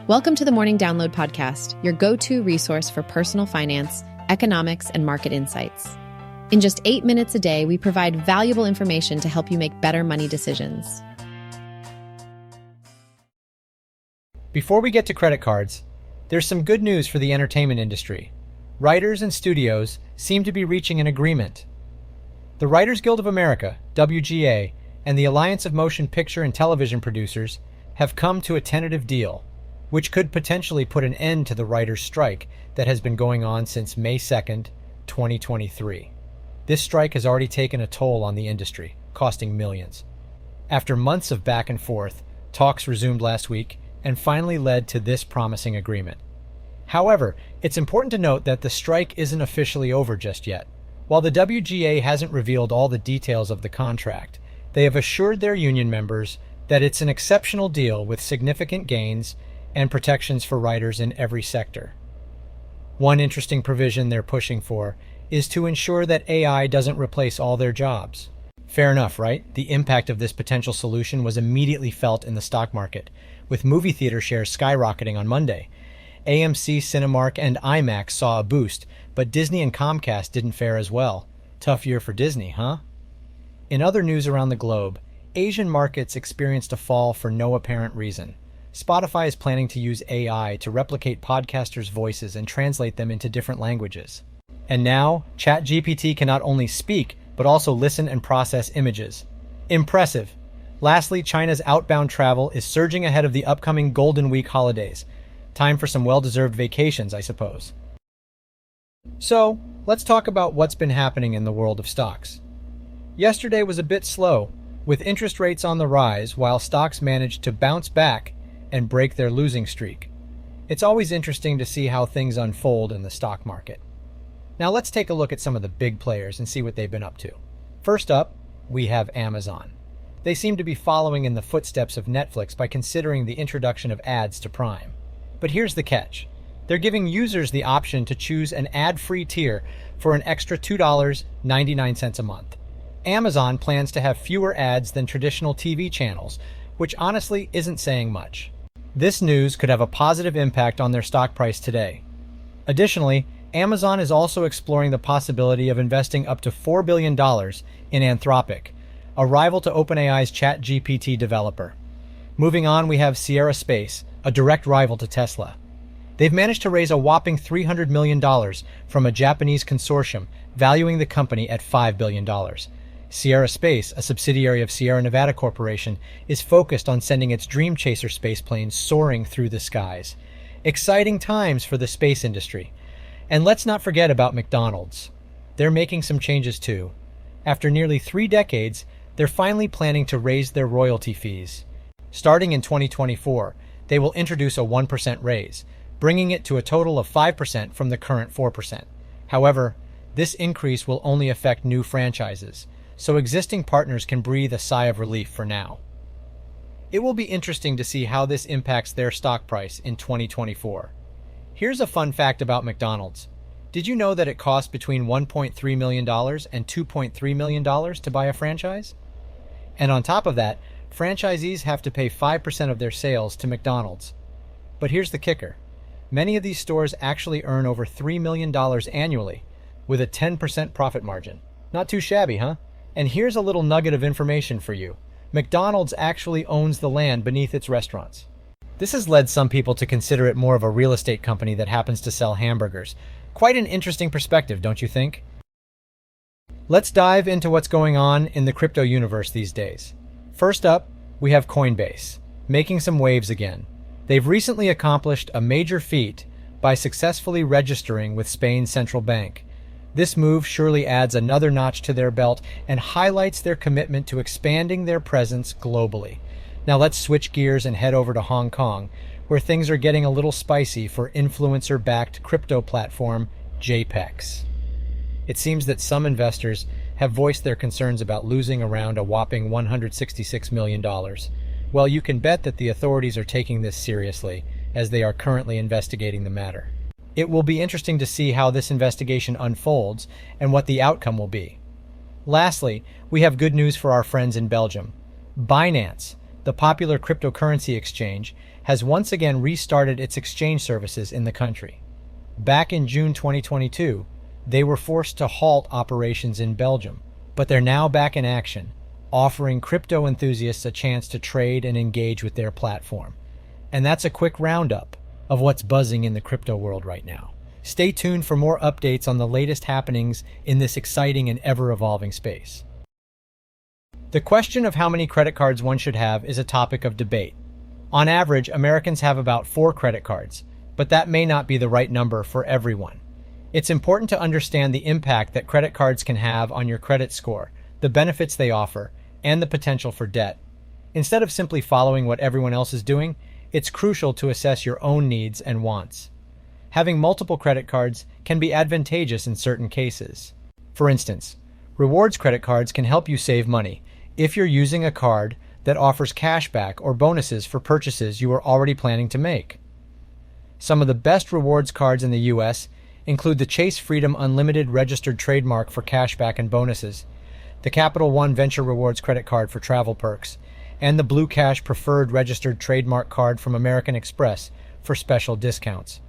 Welcome to the Morning Download Podcast, your go-to resource for personal finance, economics, and market insights. In just 8 minutes a day, we provide valuable information to help you make better money decisions. Before we get to credit cards, there's some good news for the entertainment industry. Writers and studios seem to be reaching an agreement. The Writers Guild of America, WGA, and the Alliance of Motion Picture and Television Producers have come to a tentative deal, which could potentially put an end to the writers' strike that has been going on since May 2nd, 2023. This strike has already taken a toll on the industry, costing millions. After months of back and forth, talks resumed last week and finally led to this promising agreement. However, it's important to note that the strike isn't officially over just yet. While the WGA hasn't revealed all the details of the contract, they have assured their union members that it's an exceptional deal with significant gains and protections for writers in every sector. One interesting provision they're pushing for is to ensure that AI doesn't replace all their jobs. Fair enough, right? The impact of this potential solution was immediately felt in the stock market, with movie theater shares skyrocketing on Monday. AMC, Cinemark, and IMAX saw a boost, but Disney and Comcast didn't fare as well. Tough year for Disney, huh? In other news around the globe, Asian markets experienced a fall for no apparent reason. Spotify is planning to use AI to replicate podcasters' voices and translate them into different languages. And now, ChatGPT can not only speak, but also listen and process images. Impressive! Lastly, China's outbound travel is surging ahead of the upcoming Golden Week holidays. Time for some well-deserved vacations, I suppose. So, let's talk about what's been happening in the world of stocks. Yesterday was a bit slow, with interest rates on the rise while stocks managed to bounce back and break their losing streak. It's always interesting to see how things unfold in the stock market. Now let's take a look at some of the big players and see what they've been up to. First up, we have Amazon. They seem to be following in the footsteps of Netflix by considering the introduction of ads to Prime. But here's the catch. They're giving users the option to choose an ad-free tier for an extra $2.99 a month. Amazon plans to have fewer ads than traditional TV channels, which honestly isn't saying much. This news could have a positive impact on their stock price today. Additionally, Amazon is also exploring the possibility of investing up to $4 billion in Anthropic, a rival to OpenAI's ChatGPT developer. Moving on, we have Sierra Space, a direct rival to Tesla. They've managed to raise a whopping $300 million from a Japanese consortium, valuing the company at $5 billion. Sierra Space, a subsidiary of Sierra Nevada Corporation, is focused on sending its Dream Chaser spaceplane soaring through the skies. Exciting times for the space industry. And let's not forget about McDonald's. They're making some changes too. After nearly 3 decades, they're finally planning to raise their royalty fees. Starting in 2024, they will introduce a 1% raise, bringing it to a total of 5% from the current 4%. However, this increase will only affect new franchises, so existing partners can breathe a sigh of relief for now. It will be interesting to see how this impacts their stock price in 2024. Here's a fun fact about McDonald's. Did you know that it costs between $1.3 million and $2.3 million to buy a franchise? And on top of that, franchisees have to pay 5% of their sales to McDonald's. But here's the kicker. Many of these stores actually earn over $3 million annually, with a 10% profit margin. Not too shabby, huh? And here's a little nugget of information for you. McDonald's actually owns the land beneath its restaurants. This has led some people to consider it more of a real estate company that happens to sell hamburgers. Quite an interesting perspective, don't you think? Let's dive into what's going on in the crypto universe these days. First up, we have Coinbase, making some waves again. They've recently accomplished a major feat by successfully registering with Spain's central bank. This move surely adds another notch to their belt and highlights their commitment to expanding their presence globally. Now let's switch gears and head over to Hong Kong, where things are getting a little spicy for influencer-backed crypto platform JPEX. It seems that some investors have voiced their concerns about losing around a whopping $166 million. Well, you can bet that the authorities are taking this seriously, as they are currently investigating the matter. It will be interesting to see how this investigation unfolds and what the outcome will be. Lastly, we have good news for our friends in Belgium. Binance, the popular cryptocurrency exchange, has once again restarted its exchange services in the country. Back in June 2022, they were forced to halt operations in Belgium, but they're now back in action, offering crypto enthusiasts a chance to trade and engage with their platform. And that's a quick roundup of what's buzzing in the crypto world right now. Stay tuned for more updates on the latest happenings in this exciting and ever-evolving space. The question of how many credit cards one should have is a topic of debate. On average, Americans have about 4 credit cards, but that may not be the right number for everyone. It's important to understand the impact that credit cards can have on your credit score, the benefits they offer, and the potential for debt. Instead of simply following what everyone else is doing, it's crucial to assess your own needs and wants. Having multiple credit cards can be advantageous in certain cases. For instance, rewards credit cards can help you save money if you're using a card that offers cashback or bonuses for purchases you are already planning to make. Some of the best rewards cards in the US include the Chase Freedom Unlimited registered trademark for cashback and bonuses, the Capital One Venture Rewards credit card for travel perks, and the Blue Cash Preferred registered trademark card from American Express for special discounts.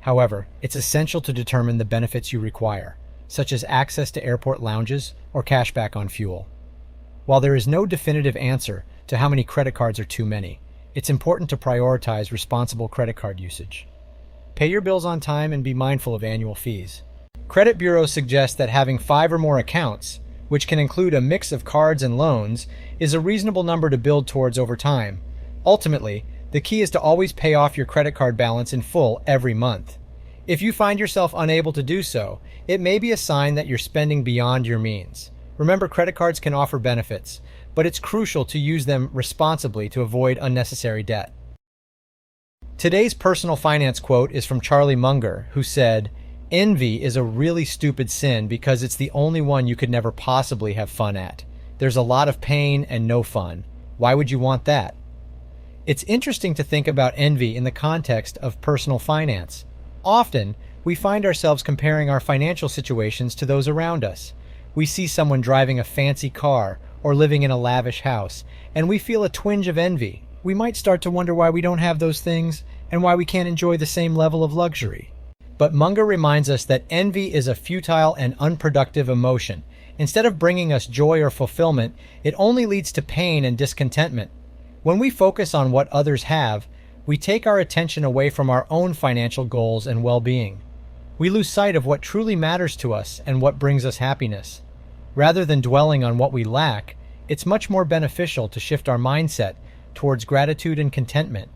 However, it's essential to determine the benefits you require, such as access to airport lounges or cashback on fuel. While there is no definitive answer to how many credit cards are too many, it's important to prioritize responsible credit card usage. Pay your bills on time and be mindful of annual fees. Credit bureaus suggest that having 5 or more accounts, which can include a mix of cards and loans, is a reasonable number to build towards over time. Ultimately, the key is to always pay off your credit card balance in full every month. If you find yourself unable to do so, it may be a sign that you're spending beyond your means. Remember, credit cards can offer benefits, but it's crucial to use them responsibly to avoid unnecessary debt. Today's personal finance quote is from Charlie Munger, who said, "Envy is a really stupid sin because it's the only one you could never possibly have fun at. There's a lot of pain and no fun. Why would you want that?" It's interesting to think about envy in the context of personal finance. Often, we find ourselves comparing our financial situations to those around us. We see someone driving a fancy car or living in a lavish house, and we feel a twinge of envy. We might start to wonder why we don't have those things and why we can't enjoy the same level of luxury. But Munger reminds us that envy is a futile and unproductive emotion. Instead of bringing us joy or fulfillment, it only leads to pain and discontentment. When we focus on what others have, we take our attention away from our own financial goals and well-being. We lose sight of what truly matters to us and what brings us happiness. Rather than dwelling on what we lack, it's much more beneficial to shift our mindset towards gratitude and contentment.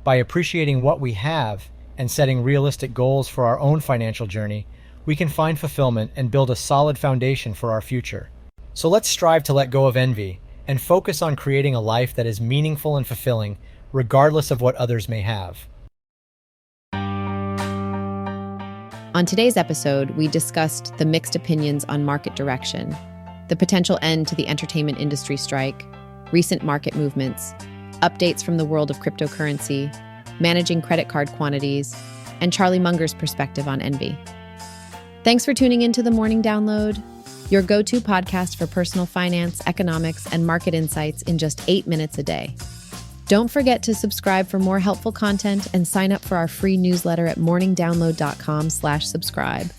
By appreciating what we have and setting realistic goals for our own financial journey, we can find fulfillment and build a solid foundation for our future. So let's strive to let go of envy and focus on creating a life that is meaningful and fulfilling, regardless of what others may have. On today's episode, we discussed the mixed opinions on market direction, the potential end to the entertainment industry strike, recent market movements, updates from the world of cryptocurrency, managing credit card quantities, and Charlie Munger's perspective on envy. Thanks for tuning into the Morning Download, your go-to podcast for personal finance, economics, and market insights in just 8 minutes a day. Don't forget to subscribe for more helpful content and sign up for our free newsletter at morningdownload.com/subscribe.